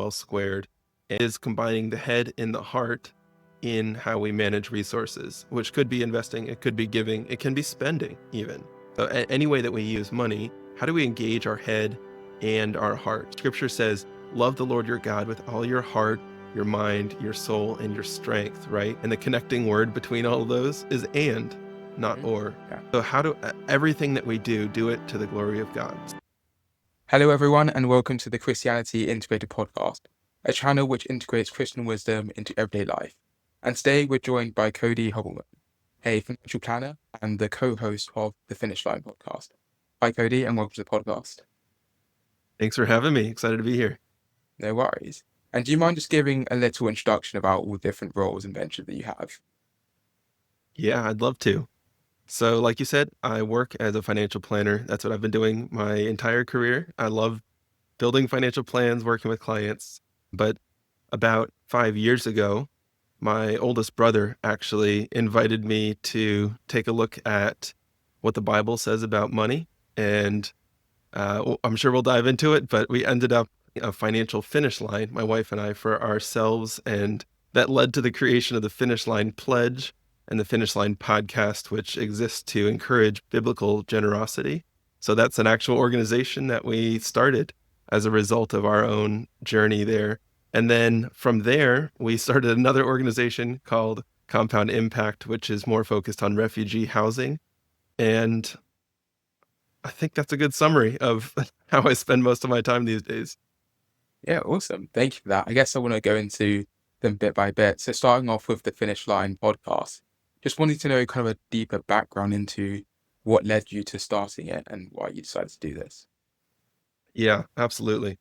well squared. It is combining the head and the heart in how we manage resources, which could be investing, it could be giving, it can be spending even. So any way that we use money, how do we engage our head and our heart? Scripture says, love the Lord your God with all your heart, your mind, your soul, and your strength, right? And the connecting word between all of those is and, not or. Yeah. So how do everything that we do it to the glory of God. Hello, everyone, and welcome to the Christianity Integrated Podcast, a channel which integrates Christian wisdom into everyday life. And today we're joined by Cody Hobelmann, a financial planner and the co-host of the Finish Line podcast. Hi, Cody, and welcome to the podcast. Thanks for having me. Excited to be here. No worries. And do you mind just giving a little introduction about all the different roles and ventures that you have? Yeah, I'd love to. So like you said, I work as a financial planner. That's what I've been doing my entire career. I love building financial plans, working with clients. But about 5 years ago, my oldest brother actually invited me to take a look at what the Bible says about money. And I'm sure we'll dive into it, but we ended up a financial finish line, my wife and I, for ourselves. And that led to the creation of the Finish Line Pledge and the Finish Line podcast, which exists to encourage biblical generosity. So that's an actual organization that we started as a result of our own journey there. And then from there, we started another organization called Compound Impact, which is more focused on refugee housing. And I think that's a good summary of how I spend most of my time these days. Yeah, awesome. Thank you for that. I guess I want to go into them bit by bit. So starting off with the Finish Line podcast, just wanted to know kind of a deeper background into what led you to starting it and why you decided to do this. Yeah, absolutely.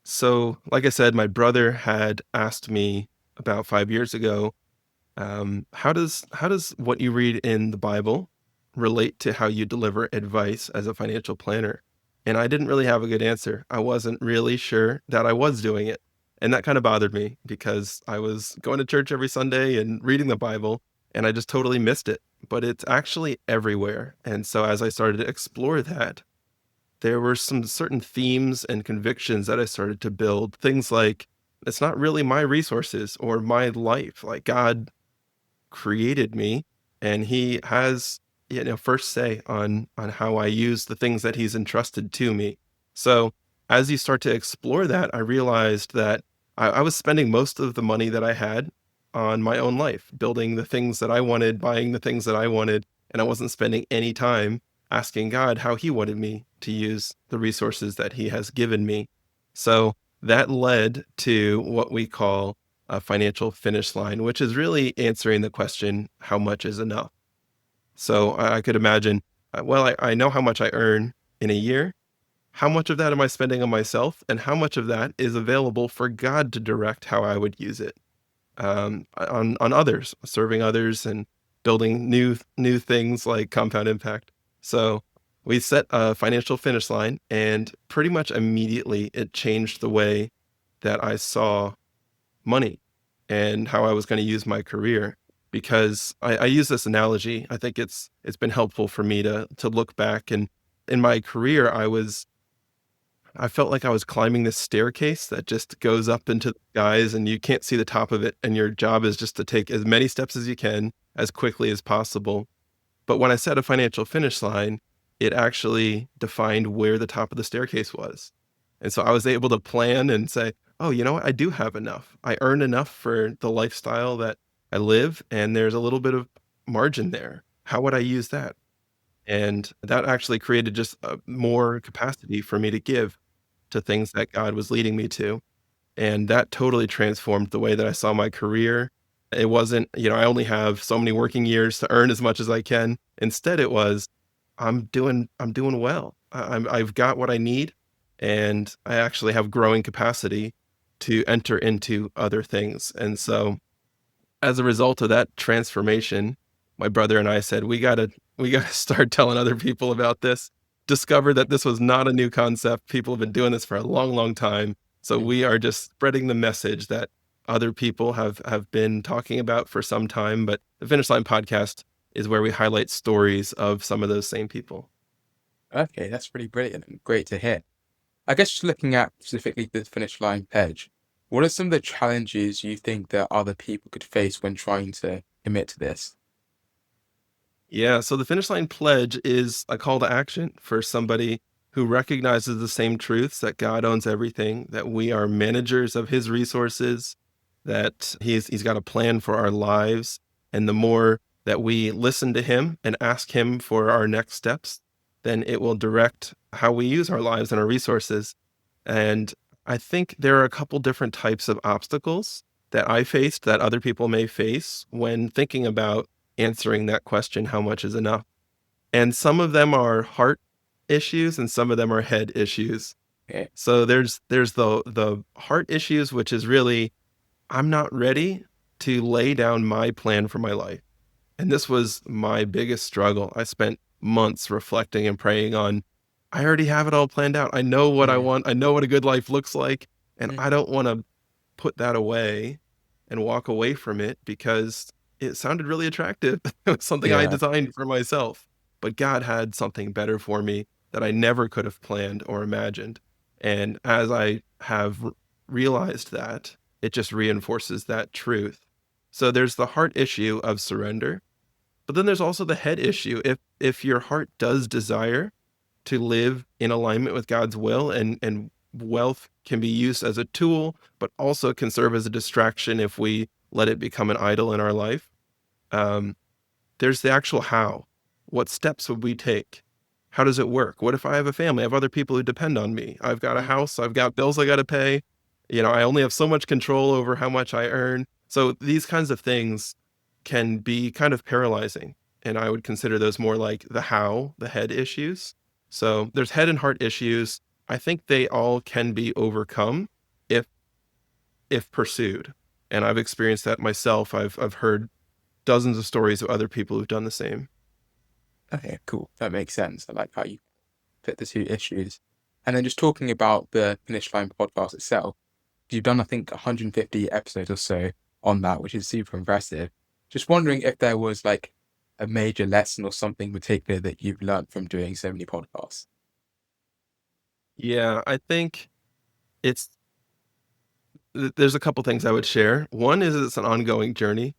So, like I said, my brother had asked me about 5 years ago, how does what you read in the Bible relate to how you deliver advice as a financial planner? And I didn't really have a good answer. I wasn't really sure that I was doing it. And that kind of bothered me because I was going to church every Sunday and reading the Bible, and I just totally missed it. But it's actually everywhere. And so as I started to explore that, there were some certain themes and convictions that I started to build. Things like, it's not really my resources or my life. Like God created me and he has, first say on how I use the things that he's entrusted to me. So as you start to explore that, I realized that I was spending most of the money that I had on my own life, building the things that I wanted, buying the things that I wanted, and I wasn't spending any time asking God how he wanted me to use the resources that he has given me. So that led to what we call a financial finish line, which is really answering the question, how much is enough? So I could imagine, I know how much I earn in a year. How much of that am I spending on myself? And how much of that is available for God to direct how I would use it on others, serving others and building new things like Compound Impact. So we set a financial finish line, and pretty much immediately it changed the way that I saw money and how I was going to use my career. Because I use this analogy, I think it's been helpful for me to look back. And in my career, I felt like I was climbing this staircase that just goes up into the skies and you can't see the top of it. And your job is just to take as many steps as you can as quickly as possible. But when I set a financial finish line, it actually defined where the top of the staircase was. And so I was able to plan and say, oh, you know what? I do have enough. I earn enough for the lifestyle that I live, and there's a little bit of margin there. How would I use that? And that actually created just more capacity for me to give to things that God was leading me to. And that totally transformed the way that I saw my career. It wasn't, I only have so many working years to earn as much as I can. Instead, it was, I'm doing well. I've got what I need, and I actually have growing capacity to enter into other things. And so as a result of that transformation, my brother and I said, we gotta start telling other people about this. Discovered that this was not a new concept. People have been doing this for a long, long time. So Mm. we are just spreading the message that other people have been talking about for some time. But the Finish Line podcast is where we highlight stories of some of those same people. Okay, that's really brilliant and great to hear. I guess just looking at specifically the Finish Line pledge, What are some of the challenges you think that other people could face when trying to commit to this? Yeah, so the finish line pledge is a call to action for somebody who recognizes the same truths that God owns everything, that we are managers of his resources, that he's got a plan for our lives, and the more that we listen to him and ask him for our next steps, then it will direct how we use our lives and our resources. And I think there are a couple different types of obstacles that I faced that other people may face when thinking about answering that question, how much is enough? And some of them are heart issues and some of them are head issues. Yeah. So there's the heart issues, which is really I'm not ready to lay down my plan for my life. And this was my biggest struggle. I spent months reflecting and praying on, I already have it all planned out. I know what I Mm, want. I know what a good life looks like. And mhm. I don't want to put that away and walk away from it because it sounded really attractive. It was something I Yeah. designed for myself. But God had something better for me that I never could have planned or imagined. And as I have realized that, it just reinforces that truth. So there's the heart issue of surrender, but then there's also the head issue. If your heart does desire to live in alignment with God's will, and wealth can be used as a tool, but also can serve as a distraction if we let it become an idol in our life. Um, there's the actual how. What steps would we take? How does it work? What if I have a family? I have other people who depend on me. I've got a Mhm. house. I've got bills I got to pay. I only have so much control over how much I earn. So these kinds of things can be kind of paralyzing. And I would consider those more like the how, the head issues. So there's head and heart issues. I think they all can be overcome if if pursued. And I've experienced that myself. I've heard dozens of stories of other people who've done the same. Okay, cool. That makes sense. I like how you fit the two issues. And then just talking about the Finish Line podcast itself, you've done, I think, 150 episodes or so on that, which is super impressive. Just wondering if there was like a major lesson or something particular that you've learned from doing so many podcasts. Yeah, I think it's there's a couple things I would share. One is it's an ongoing journey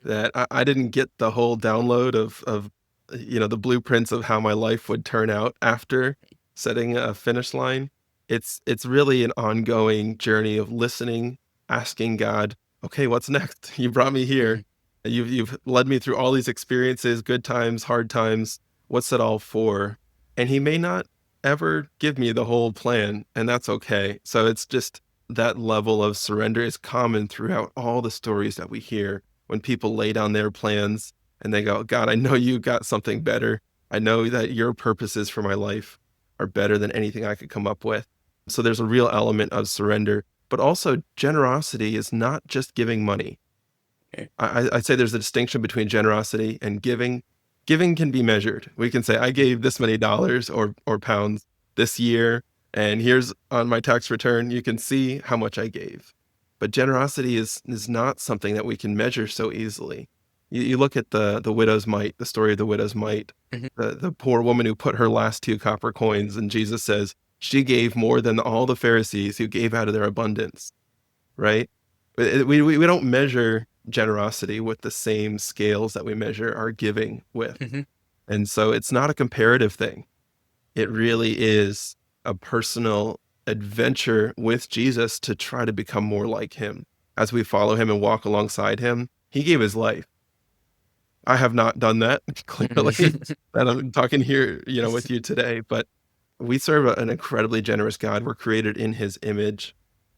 that I didn't get the whole download of the blueprints of how my life would turn out after setting a finish line. It's really an ongoing journey of listening, asking God, "Okay, what's next? You brought me here. Mhm, You've led me through all these experiences, good times, hard times. What's it all for?" And he may not ever give me the whole plan, and that's okay. So it's just that level of surrender is common throughout all the stories that we hear when people lay down their plans and they go, God, I know you got something better. I know that your purposes for my life are better than anything I could come up with. So there's a real element of surrender, but also generosity is not just giving money. yeah. I'd say there's a distinction between generosity and giving. Giving can be measured. We can say, I gave this many dollars or pounds this year, and here's on my tax return, you can see how much I gave. But generosity is not something that we can measure so easily. You look at the widow's mite, the story of the widow's mite, Mhm, the poor woman who put her last two copper coins, and Jesus says she gave more than all the Pharisees who gave out of their abundance, right? We don't measure generosity with the same scales that we measure our giving with. mhm. And so it's not a comparative thing. It really is a personal adventure with Jesus to try to become more like him. As we follow him and walk alongside him, he gave his life. I have not done that clearly, Mhm. and I'm talking here, with you today, but we serve an incredibly generous God. We're created in his image,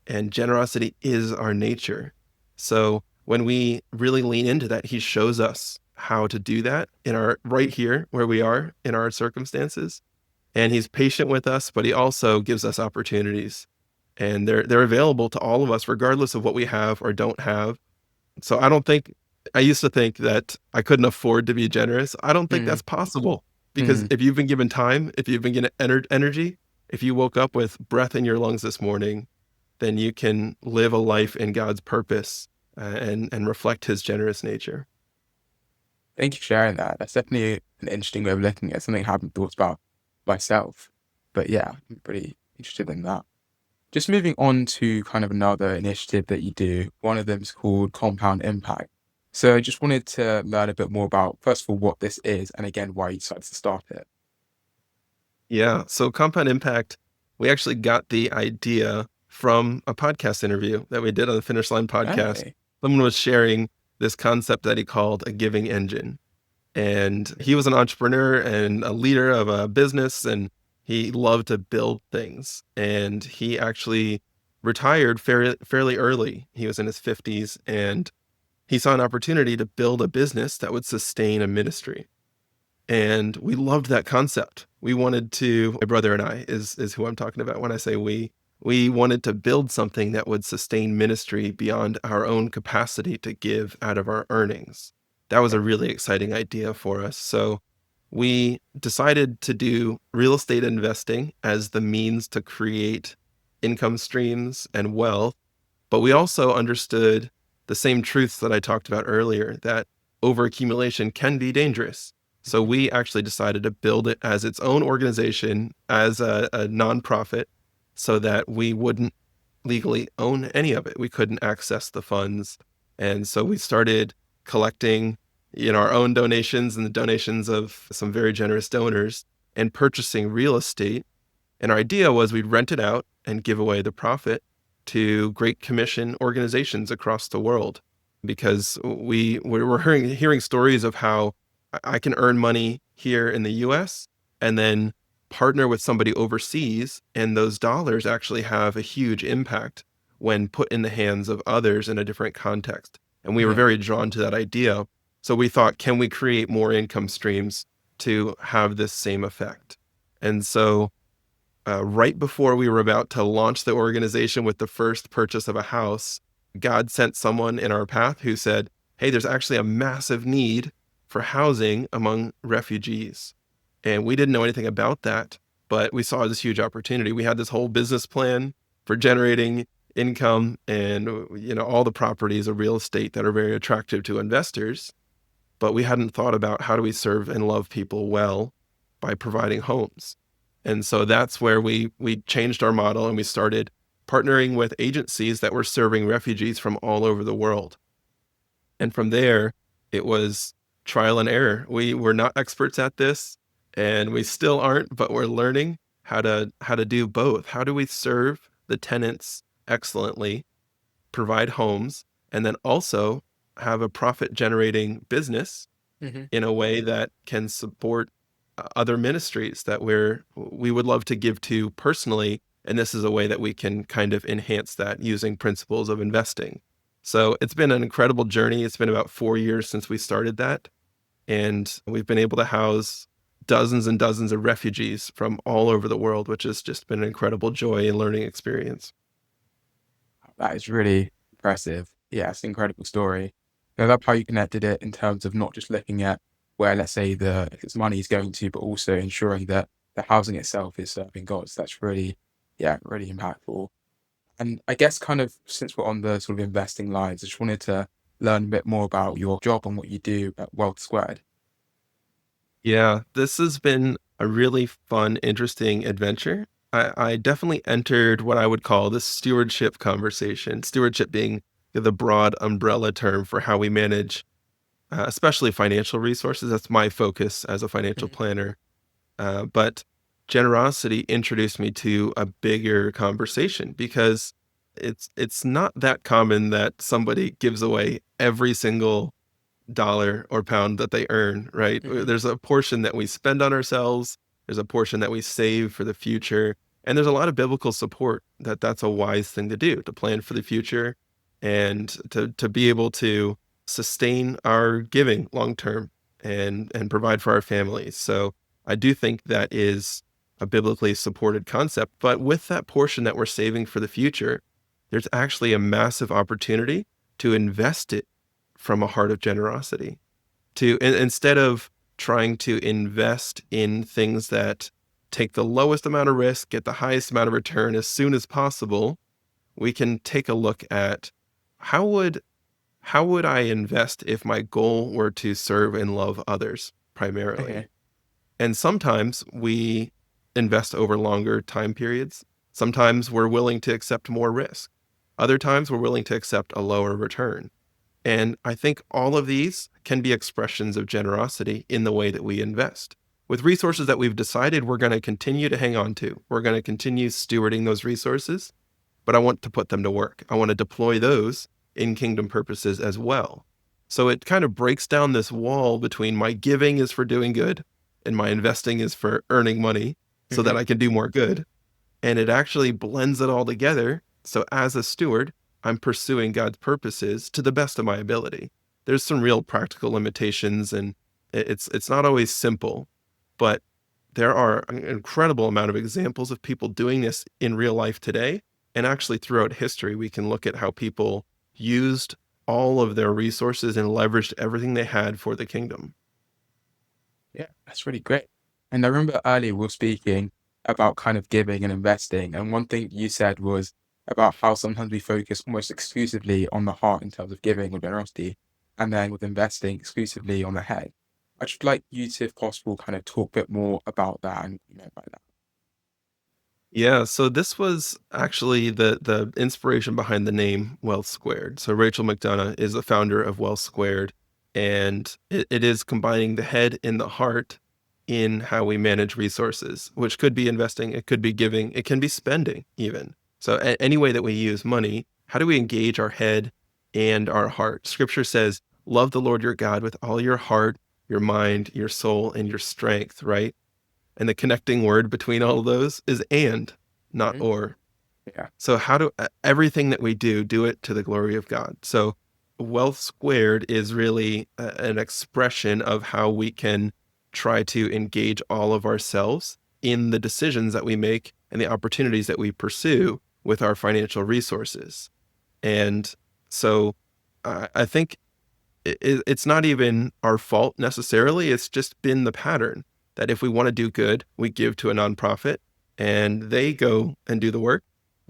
and generosity is our nature. So when we really lean into that, he shows us how to do that in our right here where we are in our circumstances. And he's patient with us, but he also gives us opportunities. And they're available to all of us, regardless of what we have or don't have. So I used to think that I couldn't afford to be generous. I don't think Mhm, that's possible because mhm. if you've been given time, if you've been given energy, if you woke up with breath in your lungs this morning, then you can live a life in God's purpose, and reflect his generous nature. Thank you for sharing that. That's definitely an interesting way of looking at something I haven't thought about myself. But yeah, I'm pretty interested in that. Just moving on to kind of another initiative that you do, one of them is called Compound Impact. So I just wanted to learn a bit more about, first of all, what this is, and again, why you decided to start it. Yeah. So Compound Impact, we actually got the idea from a podcast interview that we did on the Finish Line podcast. Okay. Someone was sharing this concept that he called a giving engine. And he was an entrepreneur and a leader of a business, and he loved to build things. And he actually retired fairly early. He was in his 50s, and he saw an opportunity to build a business that would sustain a ministry. And we loved that concept. We wanted to, my brother and I is who I'm talking about when I say we wanted to build something that would sustain ministry beyond our own capacity to give out of our earnings. That was a really exciting idea for us. So we decided to do real estate investing as the means to create income streams and wealth. But we also understood the same truths that I talked about earlier, that overaccumulation can be dangerous. So Mhm. we actually decided to build it as its own organization, as a nonprofit, so that we wouldn't legally own any of it. We couldn't access the funds. And so we started collecting, our own donations and the donations of some very generous donors and purchasing real estate. And our idea was we'd rent it out and give away the profit to Great Commission organizations across the world, because we were hearing stories of how I can earn money here in the US and then partner with somebody overseas, and those dollars actually have a huge impact when put in the hands of others in a different context. And we were Yeah. very drawn to that idea. So we thought, can we create more income streams to have this same effect? And so right before we were about to launch the organization with the first purchase of a house, God sent someone in our path who said, "Hey, there's actually a massive need for housing among refugees." And we didn't know anything about that, but we saw this huge opportunity. We had this whole business plan for generating income and all the properties of real estate that are very attractive to investors, but we hadn't thought about how do we serve and love people well by providing homes. And so that's where we changed our model and we started partnering with agencies that were serving refugees from all over the world. And from there, it was trial and error. We were not experts at this, and we still aren't, but we're learning how to do both. How do we serve the tenants excellently, provide homes, and then also have a profit generating business Hmm. in a way that can support other ministries that we would love to give to personally, and this is a way that we can kind of enhance that using principles of investing. So it's been an incredible journey. It's been about 4 years since we started that, and we've been able to house dozens and dozens of refugees from all over the world, which has just been an incredible joy and learning experience. That is really impressive. Yeah, it's an incredible story. I love how you connected it in terms of not just looking at where, let's say, its money is going to, but also ensuring that the housing itself is serving God. So that's really, yeah, really impactful. And I guess kind of since we're on the sort of investing lines, I just wanted to learn a bit more about your job and what you do at Wealth Squared. Yeah, this has been a really fun, interesting adventure. I definitely entered what I would call the stewardship conversation, stewardship being the broad umbrella term for how we manage, especially financial resources. That's my focus as a financial Mhm. planner. But generosity introduced me to a bigger conversation because it's not that common that somebody gives away every single dollar or pound that they earn, right? Mhm. There's a portion that we spend on ourselves, there's a portion that we save for the future, and there's a lot of biblical support that that's a wise thing to do, to plan for the future and to be able to sustain our giving long term and provide for our families. So I do think that is a biblically supported concept, but with that portion that we're saving for the future, there's actually a massive opportunity to invest it from a heart of generosity, to instead of trying to invest in things that take the lowest amount of risk, get the highest amount of return as soon as possible. We can take a look at how would how would I invest if my goal were to serve and love others primarily. Okay. And sometimes we invest over longer time periods. Sometimes we're willing to accept more risk. Other times we're willing to accept a lower return. And I think all of these can be expressions of generosity in the way that we invest. With resources that we've decided we're going to continue to hang on to, we're going to continue stewarding those resources, but I want to put them to work. I want to deploy those in kingdom purposes as well. So it kind of breaks down this wall between my giving is for doing good and my investing is for earning money so that Hmm. I can do more good. And it actually blends it all together. So as a steward, I'm pursuing God's purposes to the best of my ability. There's some real practical limitations, and it's not always simple, but there are an incredible amount of examples of people doing this in real life today. And actually throughout history, we can look at how people used all of their resources and leveraged everything they had for the kingdom. Yeah, that's really great. And I remember earlier we were speaking about kind of giving and investing, and one thing you said was about how sometimes we focus almost exclusively on the heart in terms of giving or generosity, and then with investing exclusively on the head. I'd just like you to, if possible, kind of talk a bit more about that and what you meant by that. Yeah, so this was actually the inspiration behind the name Wealth Squared. So Rachel McDonough is the founder of Wealth Squared, and it is combining the head and the heart in how we manage resources, which could be investing, it could be giving, it can be spending even. So any way that we use money, how do we engage our head and our heart? Scripture says, love the Lord your God with all your heart, your mind, your soul, and your strength, right? And the connecting word between all of those is and, not Hmm. or. Yeah. So how do everything that we do it to the glory of God. So wealth squared is really an expression of how we can try to engage all of ourselves in the decisions that we make and the opportunities that we pursue with our financial resources. And so I think it's not even our fault necessarily. It's just been the pattern that if we want to do good, we give to a nonprofit and they go and do the work.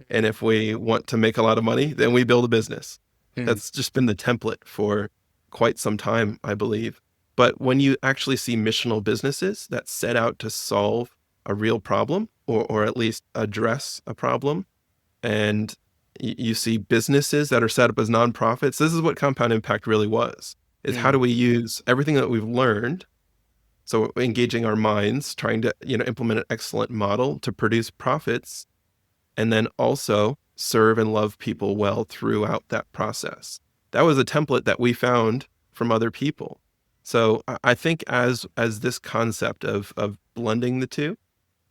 And if we want to make a lot of money, then we build a business. Hmm. That's just been the template for quite some time, I believe. But when you actually see missional businesses that set out to solve a real problem or at least address a problem, and you see businesses that are set up as nonprofits, this is what compound impact really was, is how Hmm. do we use everything that we've learned, so engaging our minds, trying to implement an excellent model to produce profits, and then also serve and love people well throughout that process. That was a template that we found from other people. So I think as this concept of blending the two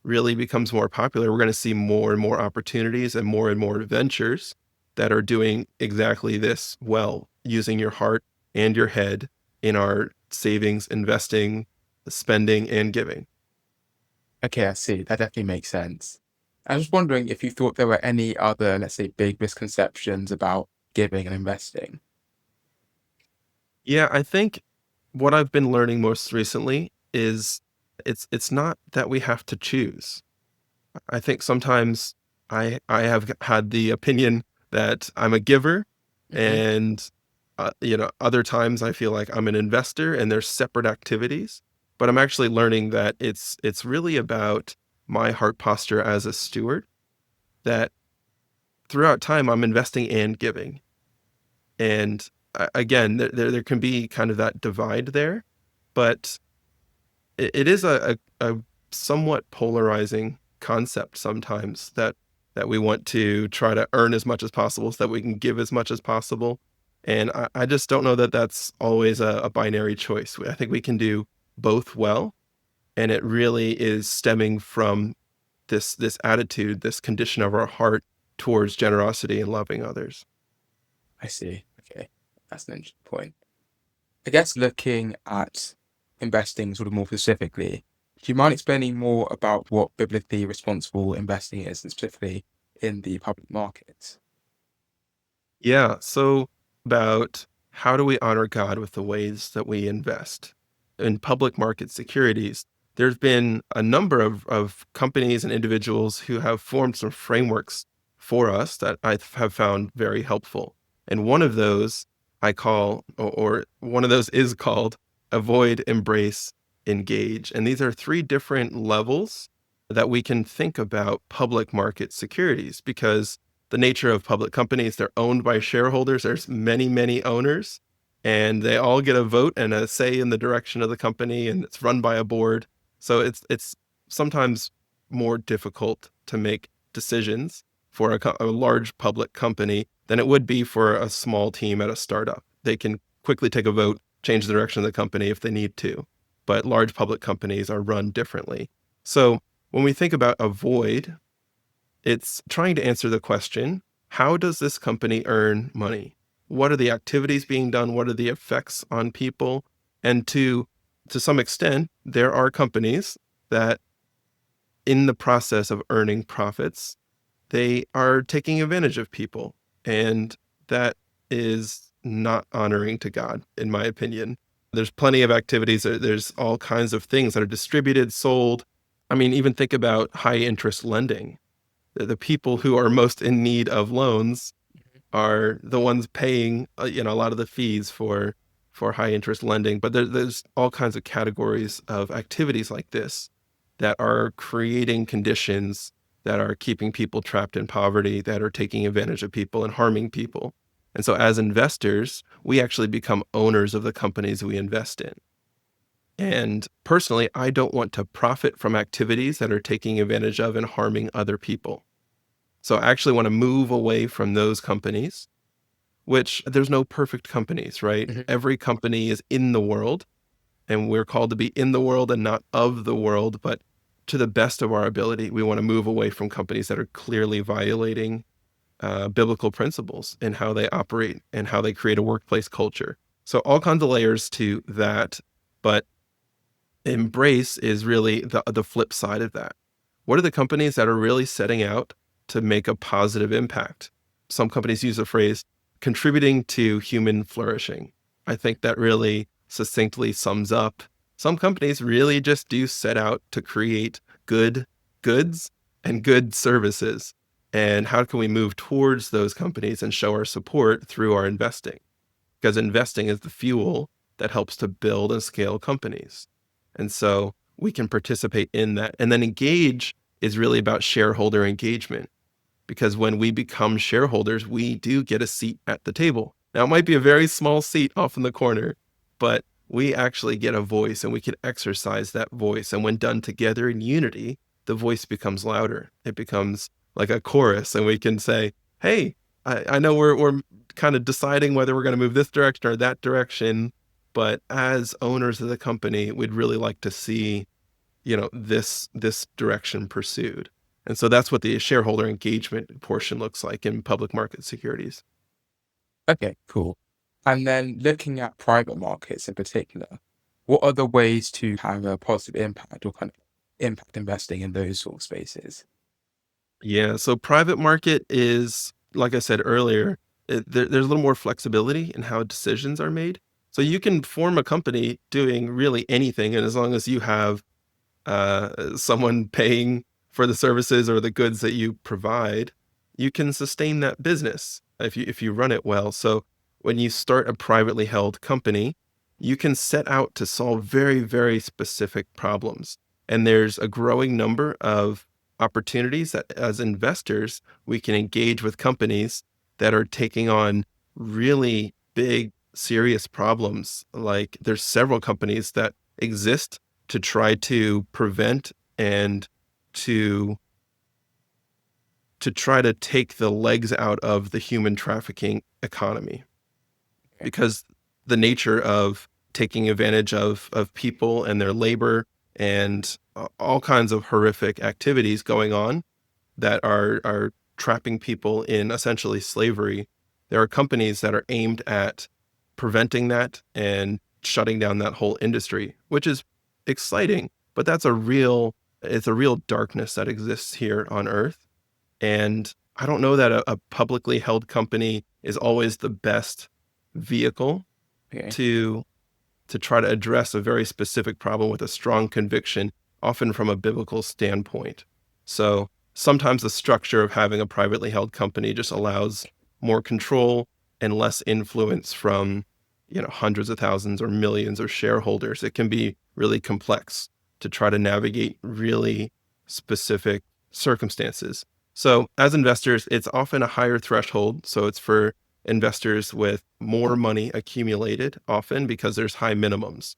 really becomes more popular, we're going to see more and more opportunities and more ventures that are doing exactly this well, using your heart and your head in our savings, investing, spending, and giving. Okay, I see. That definitely makes sense. I was wondering if you thought there were any other, let's say, big misconceptions about giving and investing. Yeah, I think what I've been learning most recently is it's not that we have to choose. I think sometimes I have had the opinion that I'm a giver, Hmm. and other times I feel like I'm an investor and there's separate activities. But I'm actually learning that it's really about my heart posture as a steward, that throughout time I'm investing and giving. And again, there can be kind of that divide there, but it is a somewhat polarizing concept sometimes that we want to try to earn as much as possible so that we can give as much as possible. And I just don't know that that's always a binary choice. I think we can do both well. And it really is stemming from this attitude, this condition of our heart towards generosity and loving others. I see. Okay, that's an interesting point. I guess looking at investing sort of more specifically, do you mind explaining more about what biblically responsible investing is, and specifically in the public markets? Yeah. So, about how do we honor God with the ways that we invest in public market securities? There's been a number of companies and individuals who have formed some frameworks for us that I have found very helpful. And one of those I call, or one of those is called Avoid, Embrace, Engage. And these are three different levels that we can think about public market securities, because the nature of public companies, they're owned by shareholders. There's many, many owners, and they all get a vote and a say in the direction of the company, and it's run by a board. So it's sometimes more difficult to make decisions for a large public company than it would be for a small team at a startup. They can quickly take a vote, change the direction of the company if they need to, but large public companies are run differently. So when we think about avoid, it's trying to answer the question, how does this company earn money? What are the activities being done? What are the effects on people? And to some extent, there are companies that in the process of earning profits, they are taking advantage of people. And that is not honoring to God, in my opinion. There's plenty of activities. There's all kinds of things that are distributed, sold. I mean, even think about high interest lending. The people who are most in need of loans are the ones paying, a lot of the fees for high interest lending. But there's all kinds of categories of activities like this that are creating conditions that are keeping people trapped in poverty, that are taking advantage of people and harming people. And so as investors, we actually become owners of the companies we invest in. And personally, I don't want to profit from activities that are taking advantage of and harming other people. So I actually want to move away from those companies, which there's no perfect companies, right? Hmm. Every company is in the world, and we're called to be in the world and not of the world. But to the best of our ability, we want to move away from companies that are clearly violating biblical principles in how they operate and how they create a workplace culture. So all kinds of layers to that, but embrace is really the flip side of that. What are the companies that are really setting out to make a positive impact? Some companies use the phrase contributing to human flourishing. I think that really succinctly sums up. Some companies really just do set out to create good goods and good services. And how can we move towards those companies and show our support through our investing? Because investing is the fuel that helps to build and scale companies. And so we can participate in that. And then engage is really about shareholder engagement, because when we become shareholders, we do get a seat at the table. Now, it might be a very small seat off in the corner, but we actually get a voice and we can exercise that voice. And when done together in unity, the voice becomes louder. It becomes like a chorus, and we can say, hey, I know we're kind of deciding whether we're going to move this direction or that direction, but as owners of the company, we'd really like to see, this direction pursued. And so that's what the shareholder engagement portion looks like in public market securities. Okay, cool. And then looking at private markets in particular, what are the ways to have a positive impact or kind of impact investing in those sort of spaces? Yeah. So private market is, like I said earlier, there's a little more flexibility in how decisions are made. So you can form a company doing really anything. And as long as you have someone paying for the services or the goods that you provide, you can sustain that business if you run it well. So when you start a privately held company, you can set out to solve very, very specific problems. And there's a growing number of opportunities that as investors, we can engage with companies that are taking on really big, serious problems. Like there's several companies that exist to try to prevent and to try to take the legs out of the human trafficking economy, Okay. because the nature of taking advantage of people and their labor and all kinds of horrific activities going on that are trapping people in essentially slavery. There are companies that are aimed at preventing that and shutting down that whole industry, which is exciting, but it's a real darkness that exists here on Earth. And I don't know that a publicly held company is always the best vehicle Okay. to try to address a very specific problem with a strong conviction, often from a biblical standpoint. So sometimes the structure of having a privately held company just allows more control and less influence from, hundreds of thousands or millions of shareholders. It can be really complex to try to navigate really specific circumstances. So as investors, it's often a higher threshold. So it's for investors with more money accumulated, often because there's high minimums.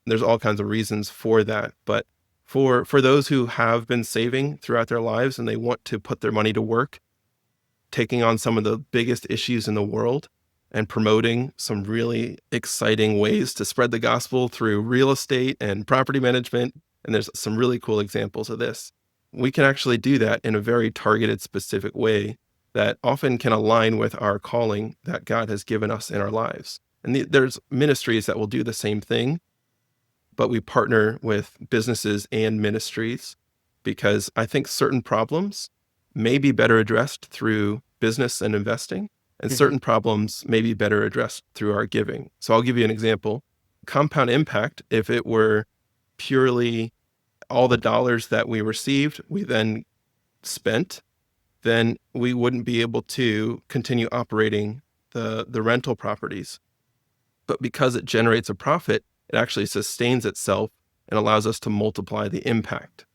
There's all kinds of reasons for that. But for those who have been saving throughout their lives and they want to put their money to work, taking on some of the biggest issues in the world and promoting some really exciting ways to spread the gospel through real estate and property management. And there's some really cool examples of this. We can actually do that in a very targeted, specific way that often can align with our calling that God has given us in our lives. And there's ministries that will do the same thing, but we partner with businesses and ministries because I think certain problems may be better addressed through business and investing, and Hmm. certain problems may be better addressed through our giving. So I'll give you an example. Compound impact, if it were purely all the dollars that we received, we then spent, then we wouldn't be able to continue operating the rental properties. But because it generates a profit, it actually sustains itself and allows us to multiply the impact.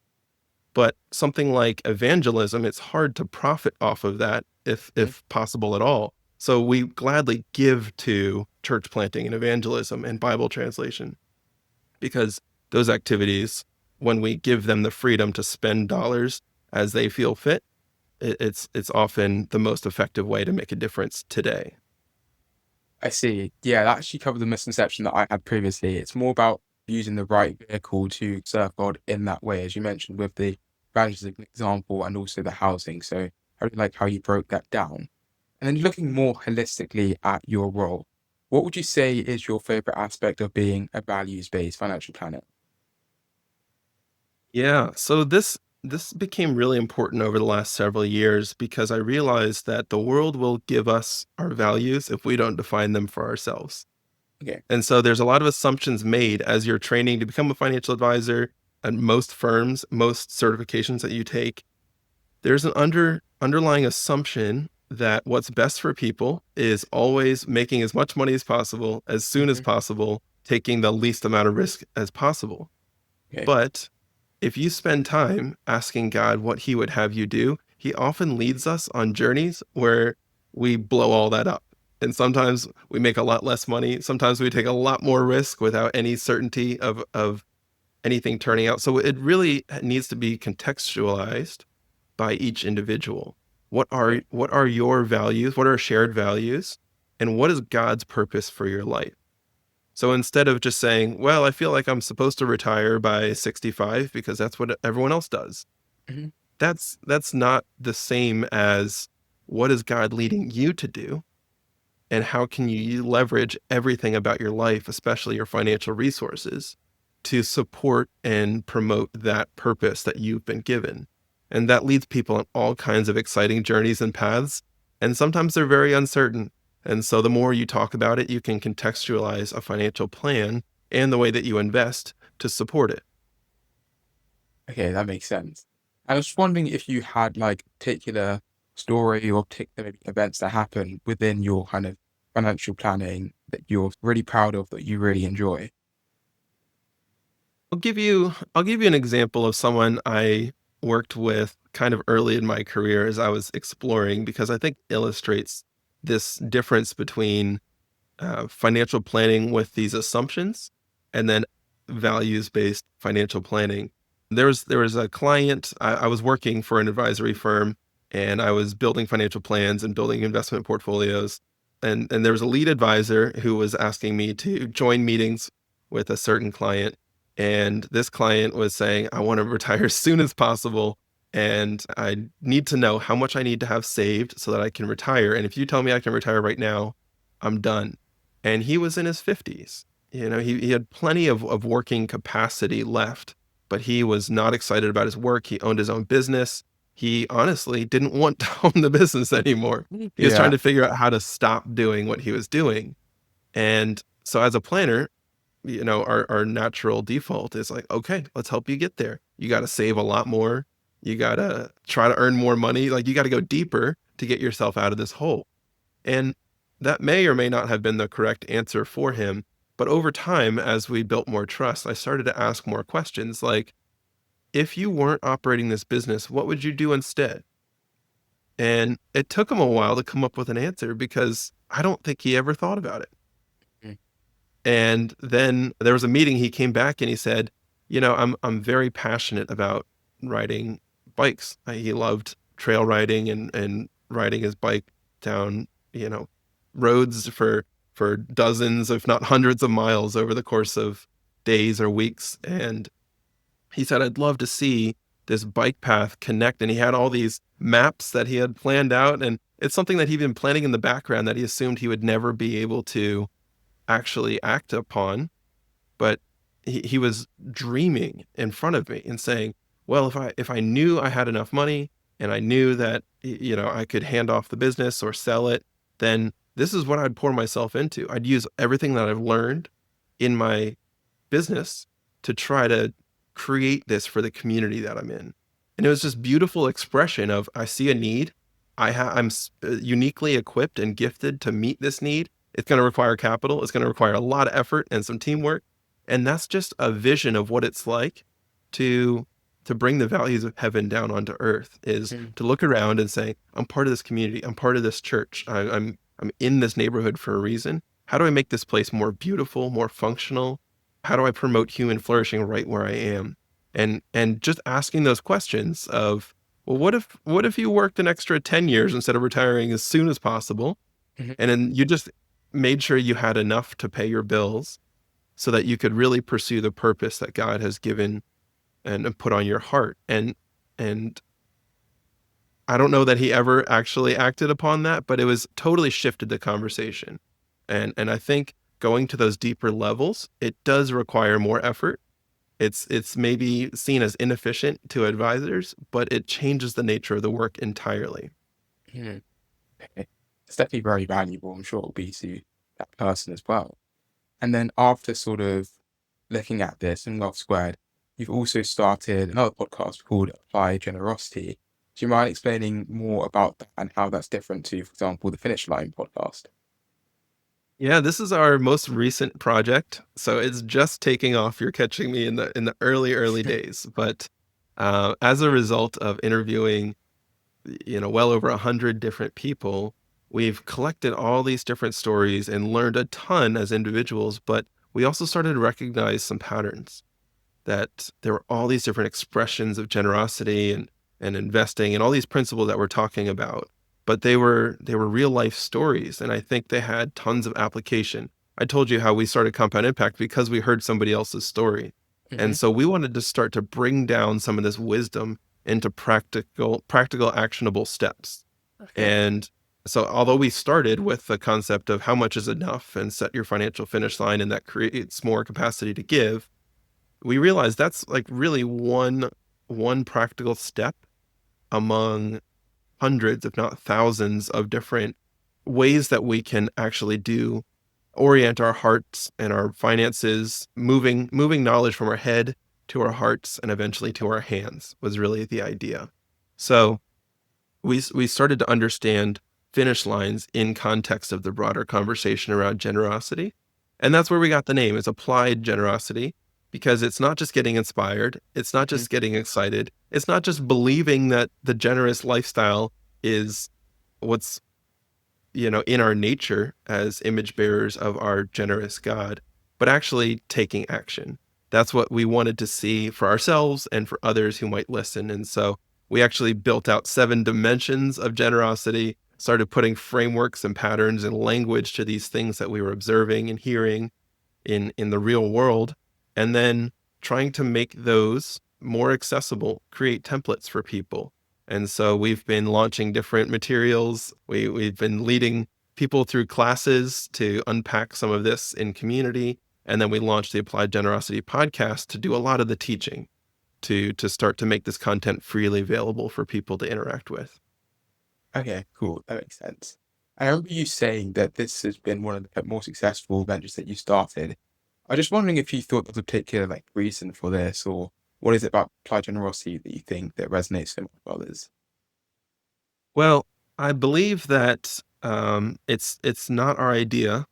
But something like evangelism, it's hard to profit off of that if possible at all. So we gladly give to church planting and evangelism and Bible translation because those activities, when we give them the freedom to spend dollars as they feel fit, it's often the most effective way to make a difference today. I see. Yeah, that actually covered the misconception that I had previously. It's more about using the right vehicle to serve God in that way, as you mentioned with the evangelism example and also the housing. So I really like how you broke that down. And then looking more holistically at your role, what would you say is your favorite aspect of being a values-based financial planner? Yeah, so this became really important over the last several years because I realized that the world will give us our values if we don't define them for ourselves. Okay. And so there's a lot of assumptions made as you're training to become a financial advisor at most firms, most certifications that you take. There's an underlying assumption that what's best for people is always making as much money as possible, as soon as Hmm. possible, taking the least amount of risk as possible. Okay. But if you spend time asking God what he would have you do, he often leads us on journeys where we blow all that up. And sometimes we make a lot less money. Sometimes we take a lot more risk without any certainty of anything turning out. So it really needs to be contextualized by each individual. Okay. What are your values? What are shared values? And what is God's purpose for your life? So instead of just saying, well, I feel like I'm supposed to retire by 65 because that's what everyone else does. Hmm. That's not the same as what is God leading you to do and how can you leverage everything about your life, especially your financial resources, to support and promote that purpose that you've been given. And that leads people on all kinds of exciting journeys and paths. And sometimes they're very uncertain. And so the more you talk about it, you can contextualize a financial plan and the way that you invest to support it. Okay, that makes sense. I was wondering if you had like particular story or particular maybe events that happen within your kind of financial planning that you're really proud of, that you really enjoy. I'll give you an example of someone I worked with kind of early in my career as I was exploring because I think illustrates this difference between financial planning with these assumptions and then values-based financial planning. There was a client, I was working for an advisory firm and I was building financial plans and building investment portfolios. And there was a lead advisor who was asking me to join meetings with a certain client. And this client was saying, I want to retire as soon as possible. And I need to know how much I need to have saved so that I can retire. And if you tell me I can retire right now, I'm done. And he was in his 50s. You know, he had plenty of working capacity left, but he was not excited about his work. He owned his own business. He honestly didn't want to own the business anymore. He was trying Yeah. to figure out how to stop doing what he was doing. And so as a planner, you know, our natural default is like, okay, let's help you get there. You got to save a lot more. You got to try to earn more money. Like you got to go deeper to get yourself out of this hole. And that may or may not have been the correct answer for him. But over time, as we built more trust, I started to ask more questions like, if you weren't operating this business, what would you do instead? And it took him a while to come up with an answer because I don't think he ever thought about it. Mm. And then there was a meeting, he came back and he said, I'm very passionate about riding bikes. He loved trail riding and riding his bike down, roads for dozens, if not hundreds of miles over the course of days or weeks. And he said, I'd love to see this bike path connect. And he had all these maps that he had planned out. And it's something that he'd been planning in the background that he assumed he would never be able to actually act upon. But he was dreaming in front of me and saying, well, if I knew I had enough money and I knew that, I could hand off the business or sell it, then this is what I'd pour myself into. I'd use everything that I've learned in my business to try to create this for the community that I'm in. And it was just beautiful expression of, I see a need. I'm uniquely equipped and gifted to meet this need. It's going to require capital. It's going to require a lot of effort and some teamwork. And that's just a vision of what it's like to bring the values of heaven down onto earth, is Mm. to look around and say, I'm part of this community. I'm part of this church. I'm in this neighborhood for a reason. How do I make this place more beautiful, more functional? How do I promote human flourishing right where I am? And just asking those questions of, well, what if you worked an extra 10 years instead of retiring as soon as possible? Mhm. And then you just made sure you had enough to pay your bills so that you could really pursue the purpose that God has given and put on your heart. And I don't know that he ever actually acted upon that, but it was totally shifted the conversation. And I think going to those deeper levels, it does require more effort. It's maybe seen as inefficient to advisors, but it changes the nature of the work entirely. Mm. Okay. It's definitely very valuable. I'm sure it'll be to that person as well. And then after sort of looking at this in Love Squared, you've also started another podcast called Apply Generosity. Do you mind explaining more about that and how that's different to, for example, the Finish Line podcast? Yeah, this is our most recent project, so it's just taking off. You're catching me in the early days, but as a result of interviewing, well over 100 different people, we've collected all these different stories and learned a ton as individuals. But we also started to recognize some patterns, that there were all these different expressions of generosity and investing and all these principles that we're talking about, but they were real life stories, and I think they had tons of application. I told you how we started Compound Impact because we heard somebody else's story. And Hmm. so we wanted to start to bring down some of this wisdom into practical actionable steps. Okay. And so although we started with the concept of how much is enough and set your financial finish line, and that creates more capacity to give, we realized that's like really one practical step among hundreds, if not thousands, of different ways that we can actually orient our hearts and our finances, moving knowledge from our head to our hearts and eventually to our hands, was really the idea. So we started to understand finish lines in context of the broader conversation around generosity. And that's where we got the name, is Applied Generosity, because it's not just getting inspired, it's not Hmm. just getting excited, it's not just believing that the generous lifestyle is what's, in our nature as image bearers of our generous God, but actually taking action. That's what we wanted to see for ourselves and for others who might listen. And so we actually built out 7 dimensions of generosity, started putting frameworks and patterns and language to these things that we were observing and hearing in the real world, and then trying to make those more accessible, create templates for people. And so we've been launching different materials. We've been leading people through classes to unpack some of this in community. And then we launched the Applied Generosity podcast to do a lot of the teaching, to start to make this content freely available for people to interact with. Okay, cool. That makes sense. I remember you saying that this has been one of the more successful ventures that you started. I was just wondering if you thought there was a particular reason for this, or what is it about applied generosity that you think that resonates so much with others? Well, I believe that it's not our idea.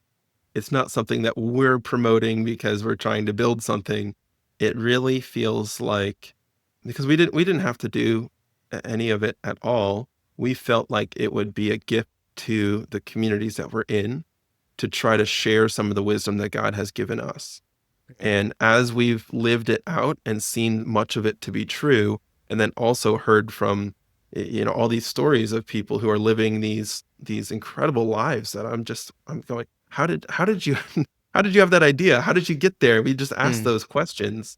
It's not something that we're promoting because we're trying to build something. It really feels like because we didn't have to do any of it at all. We felt like it would be a gift to the communities that we're in to try to share some of the wisdom that God has given us. Okay. And as we've lived it out and seen much of it to be true, and then also heard from all these stories of people who are living these incredible lives that I'm going, how did you how did you have that idea? How did you get there? We just ask Mm, those questions,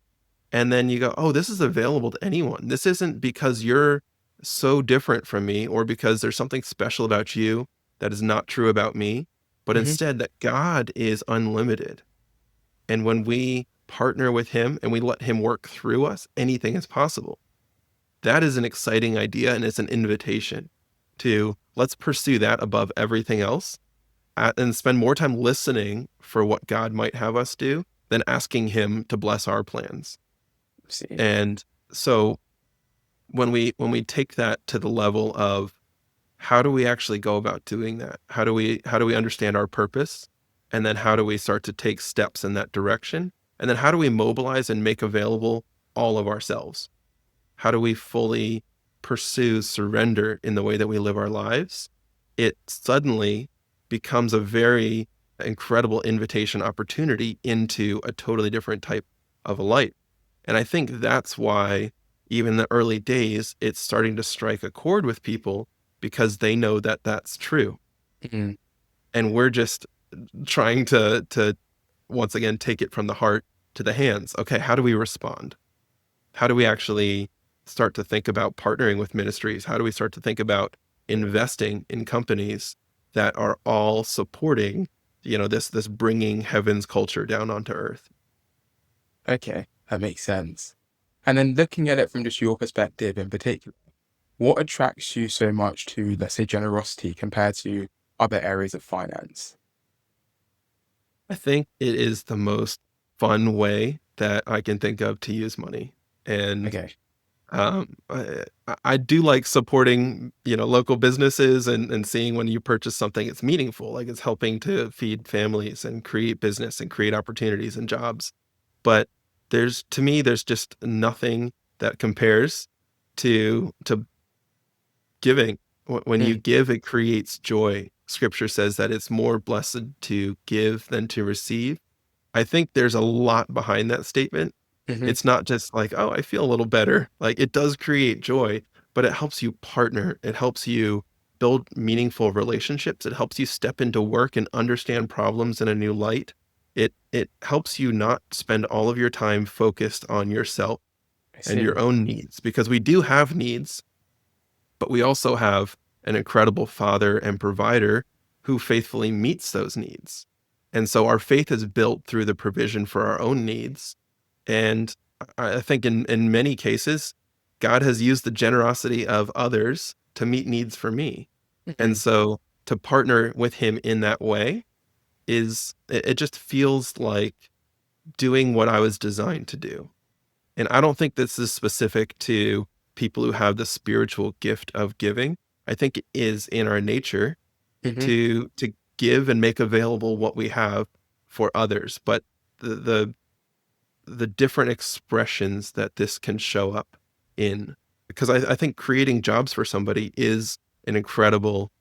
and then you go, oh, this is available to anyone. This isn't because you're so different from me or because there's something special about you that is not true about me, but hmm instead that God is unlimited. And when we partner with him and we let him work through us, anything is possible. That is an exciting idea, and it's an invitation to let's pursue that above everything else, and spend more time listening for what God might have us do than asking him to bless our plans. see. And so when we take that to the level of how do we actually go about doing that? How do we understand our purpose? And then how do we start to take steps in that direction? And then how do we mobilize and make available all of ourselves? How do we fully pursue surrender in the way that we live our lives? It suddenly becomes a very incredible invitation opportunity into a totally different type of a life. And I think that's why, even in the early days, it's starting to strike a chord with people because they know that that's true. Mm, And we're just trying to once again take it from the heart to the hands. Okay, how do we respond? How do we actually start to think about partnering with ministries? How do we start to think about investing in companies that are all supporting, this bringing heaven's culture down onto earth? okay, that makes sense. And then looking at it from just your perspective in particular, what attracts you so much to, let's say, generosity compared to other areas of finance? I think it is the most fun way that I can think of to use money. And Okay. I do like supporting, local businesses and seeing when you purchase something, it's meaningful, like it's helping to feed families and create business and create opportunities and jobs. But to me, there's just nothing that compares to giving. When you Mm, give, it creates joy. Scripture says that it's more blessed to give than to receive. I think there's a lot behind that statement. hmm It's not just like, "Oh, I feel a little better." Like, it does create joy, but it helps you partner. It helps you build meaningful relationships. It helps you step into work and understand problems in a new light. It helps you not spend all of your time focused on yourself I and your see. own needs, because we do have needs, but we also have an incredible Father and provider who faithfully meets those needs. And so our faith is built through the provision for our own needs. And I think in many cases, God has used the generosity of others to meet needs for me. And hmm so to partner with him in that way it just feels like doing what I was designed to do. And I don't think this is specific to people who have the spiritual gift of giving. I think it is in our nature hmm to give and make available what we have for others. But the the the different expressions that this can show up in, because I think creating jobs for somebody is an incredible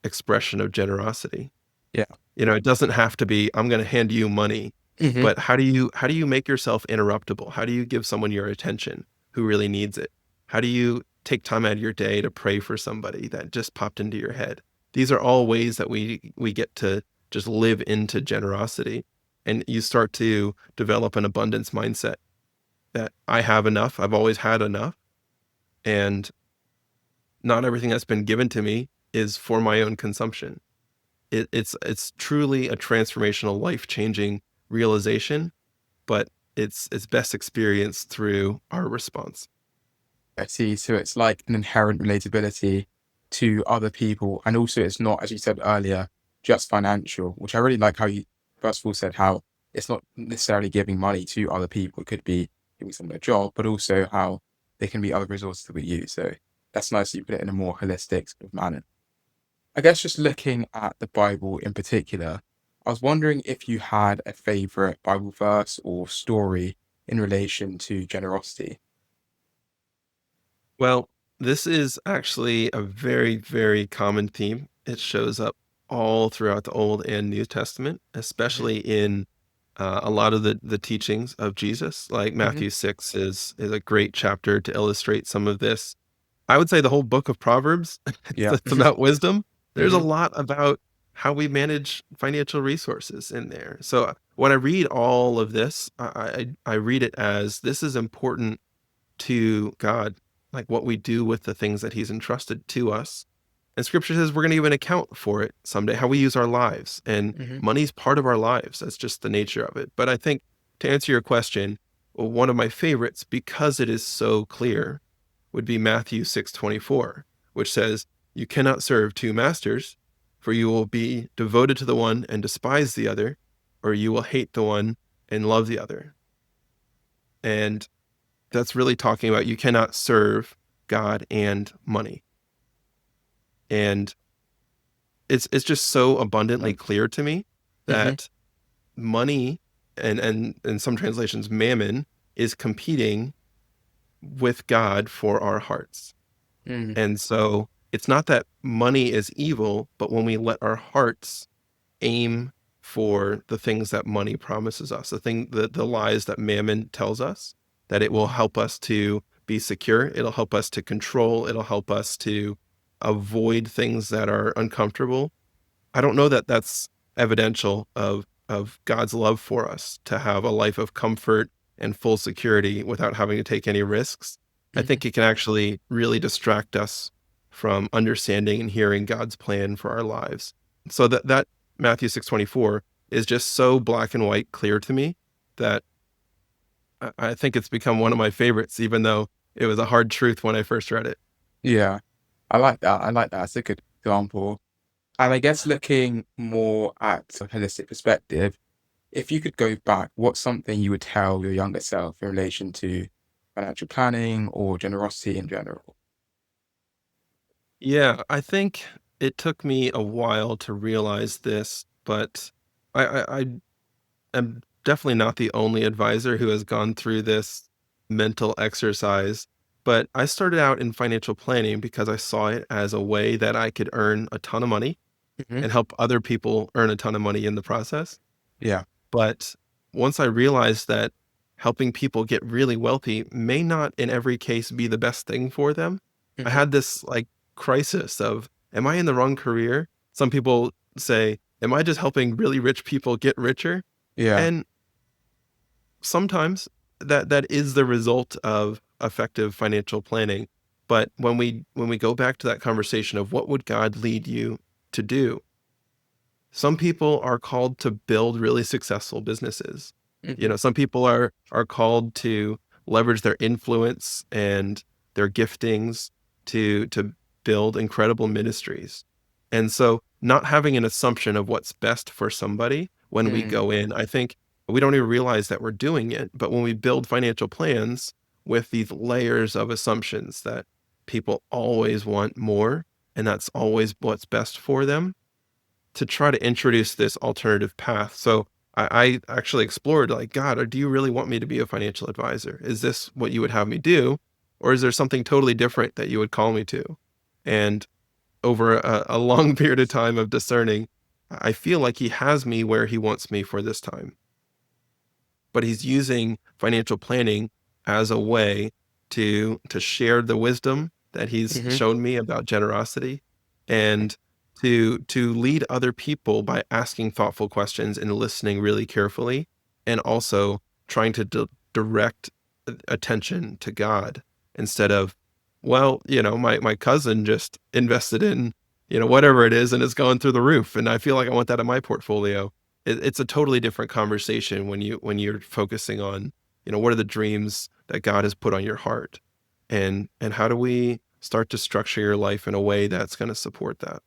expression of generosity. Yeah. It doesn't have to be, "I'm gonna hand you money," hmm but how do you make yourself interruptible? How do you give someone your attention who really needs it? How do you take time out of your day to pray for somebody that just popped into your head? These are all ways that we get to just live into generosity, and you start to develop an abundance mindset that I have enough, I've always had enough, and not everything that's been given to me is for my own consumption. It's truly a transformational, life-changing realization, but it's best experienced through our response. I see. So it's like an inherent relatability to other people. And also, it's not, as you said earlier, just financial, which I really like how you, first of all, said how it's not necessarily giving money to other people. It could be giving someone a job, but also how there can be other resources that we use. So that's nice that you put it in a more holistic sort of manner. I guess just looking at the Bible in particular, I was wondering if you had a favorite Bible verse or story in relation to generosity. Well, this is actually a very, very common theme. It shows up all throughout the Old and New Testament, Hmm. especially in a lot of the teachings of Jesus. Like Hmm. Matthew 6 is a great chapter to illustrate some of this. I would say the whole book of Proverbs, Yeah. it's about wisdom. There's a Hmm. lot about how we manage financial resources in there. So when I read all of this, I read it as this is important to God, like what we do with the things that He's entrusted to us. And Scripture says we're going to give an account for it someday, how we use our lives. And Hmm. money's part of our lives. That's just the nature of it. But I think to answer your question, well, one of my favorites, because it is so clear, would be Matthew 6:24, which says, "You cannot serve two masters, for you will be devoted to the one and despise the other, or you will hate the one and love the other." And that's really talking about you cannot serve God and money. And it's just so abundantly clear to me Hmm. that money and in some translations mammon is competing with God for our hearts. Hmm. And so it's not that money is evil, but when we let our hearts aim for the things that money promises us, the lies that mammon tells us, that it will help us to be secure, it'll help us to control, it'll help us to avoid things that are uncomfortable. I don't know that that's evidential of God's love for us to have a life of comfort and full security without having to take any risks. I Hmm. think it can actually really distract us from understanding and hearing God's plan for our lives. So that Matthew 6:24 is just so black and white clear to me that I think it's become one of my favorites, even though it was a hard truth when I first read it. Yeah. I like that. I like that. That's a good example. And I guess looking more at a holistic perspective, if you could go back, what's something you would tell your younger self in relation to financial planning or generosity in general? Yeah, I think it took me a while to realize this, but I am definitely not the only advisor who has gone through this mental exercise. But I started out in financial planning because I saw it as a way that I could earn a ton of money Hmm. and help other people earn a ton of money in the process. Yeah. But once I realized that helping people get really wealthy may not in every case be the best thing for them, I Hmm. had this like crisis of, am I in the wrong career? Some people say, am I just helping really rich people get richer? Yeah. And sometimes that is the result of effective financial planning. But when we go back to that conversation of what would God lead you to do, some people are called to build really successful businesses. You Hmm. know, some people are called to leverage their influence and their giftings to build incredible ministries. And so not having an assumption of what's best for somebody when we Mm. go in, I think we don't even realize that we're doing it. But when we build financial plans with these layers of assumptions that people always want more and that's always what's best for them, to try to introduce this alternative path. So I actually explored like, God, do you really want me to be a financial advisor? Is this what you would have me do? Or is there something totally different that you would call me to? And over a long period of time of discerning, I feel like he has me where he wants me for this time, but he's using financial planning as a way to share the wisdom that he's Hmm. shown me about generosity and to lead other people by asking thoughtful questions and listening really carefully and also trying to direct attention to God instead of, well, my cousin just invested in, whatever it is and it's going through the roof and I feel like I want that in my portfolio. It's a totally different conversation when you're focusing on, what are the dreams that God has put on your heart, and how do we start to structure your life in a way that's going to support that.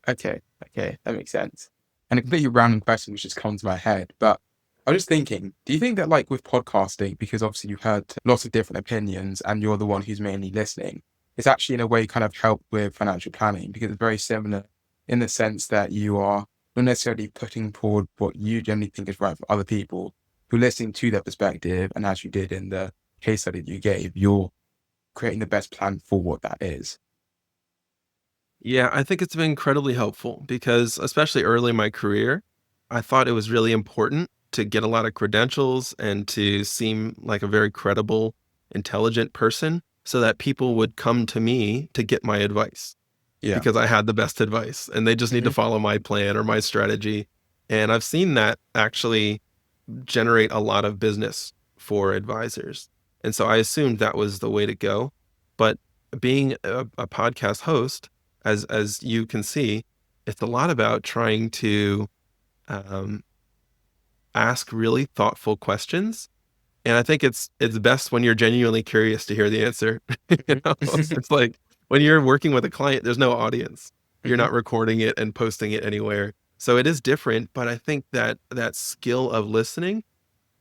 Okay. Okay. That makes sense. And a completely random question which just comes to my head, but I was just thinking, do you think that like with podcasting, because obviously you've heard lots of different opinions and you're the one who's mainly listening, it's actually in a way kind of helped with financial planning because it's very similar in the sense that you are not necessarily putting forward what you generally think is right for other people, you're listening to their perspective, and as you did in the case study that you gave, you're creating the best plan for what that is. Yeah, I think it's been incredibly helpful because, especially early in my career, I thought it was really important to get a lot of credentials and to seem like a very credible, intelligent person so that people would come to me to get my advice Yeah. because I had the best advice and they just need to Hmm. follow my plan or my strategy. And I've seen that actually generate a lot of business for advisors. And so I assumed that was the way to go. But being a podcast host, as you can see, it's a lot about trying to um, ask really thoughtful questions. And I think it's best when you're genuinely curious to hear the answer. You Hmm. know, it's like when you're working with a client, there's no audience. You're Hmm. not recording it and posting it anywhere. So it is different, but I think that that skill of listening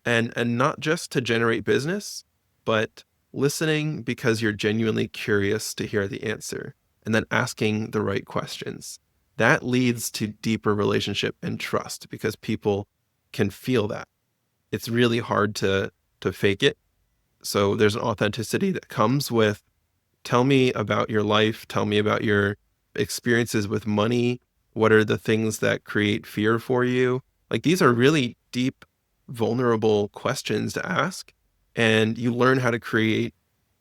and not just to generate business, but listening because you're genuinely curious to hear the answer and then asking the right questions. That leads to deeper relationship and trust because people can feel that. It's really hard to fake it. So there's an authenticity that comes with tell me about your life. Tell me about your experiences with money. What are the things that create fear for you? Like these are really deep, vulnerable questions to ask. And you learn how to create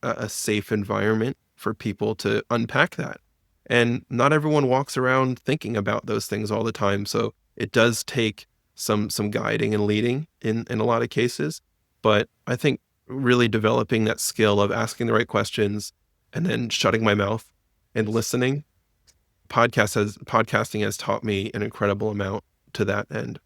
a safe environment for people to unpack that. And not everyone walks around thinking about those things all the time. So it does take some guiding and leading in a lot of cases. But I think really developing that skill of asking the right questions, and then shutting my mouth and listening. Podcasting has taught me an incredible amount to that end.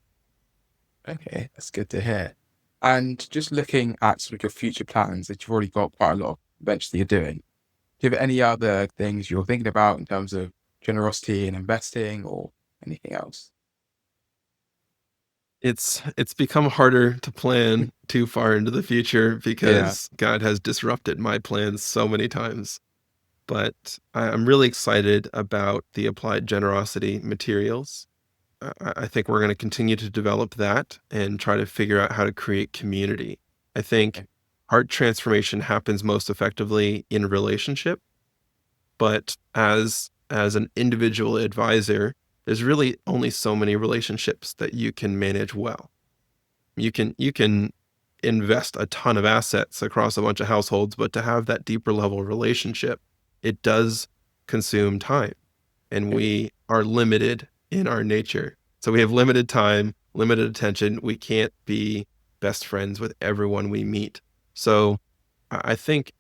Okay, that's good to hear. And just looking at sort of your future plans that you've already got quite a lot of ventures that you're doing, do you have any other things you're thinking about in terms of generosity and investing or anything else? It's become harder to plan too far into the future Yeah. because God has disrupted my plans so many times. But I'm really excited about the applied generosity materials. I think we're going to continue to develop that and try to figure out how to create community. I think Okay. heart transformation happens most effectively in relationship, but as an individual advisor, there's really only so many relationships that you can manage well. You can invest a ton of assets across a bunch of households, but to have that deeper level relationship, it does consume time, and Yeah. we are limited in our nature. So we have limited time, limited attention. We can't be best friends with everyone we meet. So I think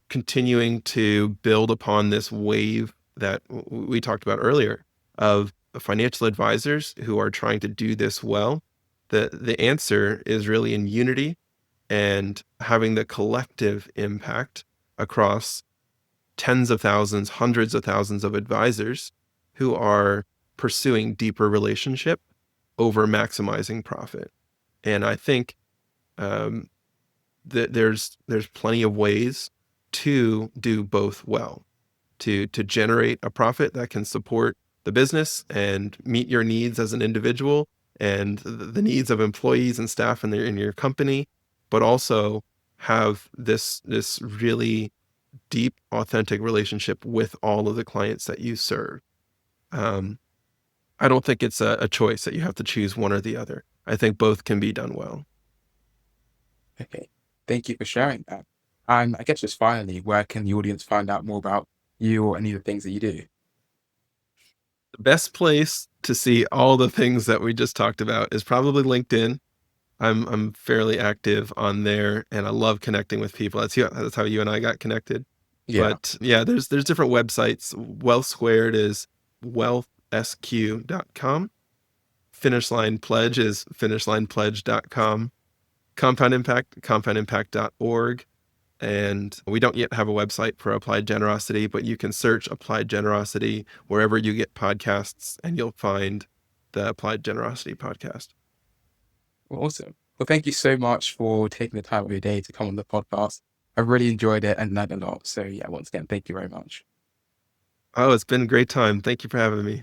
continuing to build upon this wave that we talked about earlier of financial advisors who are trying to do this well, the answer is really in unity and having the collective impact across tens of thousands, hundreds of thousands of advisors who are pursuing deeper relationship over maximizing profit. And I think um, that there's plenty of ways to do both well, to generate a profit that can support the business and meet your needs as an individual and the needs of employees and staff in your company, but also have this really deep, authentic relationship with all of the clients that you serve. Um, I don't think it's a choice that you have to choose one or the other. I think both can be done well. Okay. Thank you for sharing that. And I guess just finally, where can the audience find out more about you or any of the things that you do? The best place to see all the things that we just talked about is probably LinkedIn. I'm fairly active on there, and I love connecting with people. That's how you and I got connected. Yeah. But yeah, there's different websites. Wealth Squared is wealthsq.com. Finish Line Pledge is finishlinepledge.com. Compound Impact, compoundimpact.org. And we don't yet have a website for Applied Generosity, but you can search Applied Generosity wherever you get podcasts, and you'll find the Applied Generosity podcast. Well, awesome. Well, thank you so much for taking the time of your day to come on the podcast. I really enjoyed it and learned a lot. So yeah, once again, thank you very much. Oh, it's been a great time. Thank you for having me.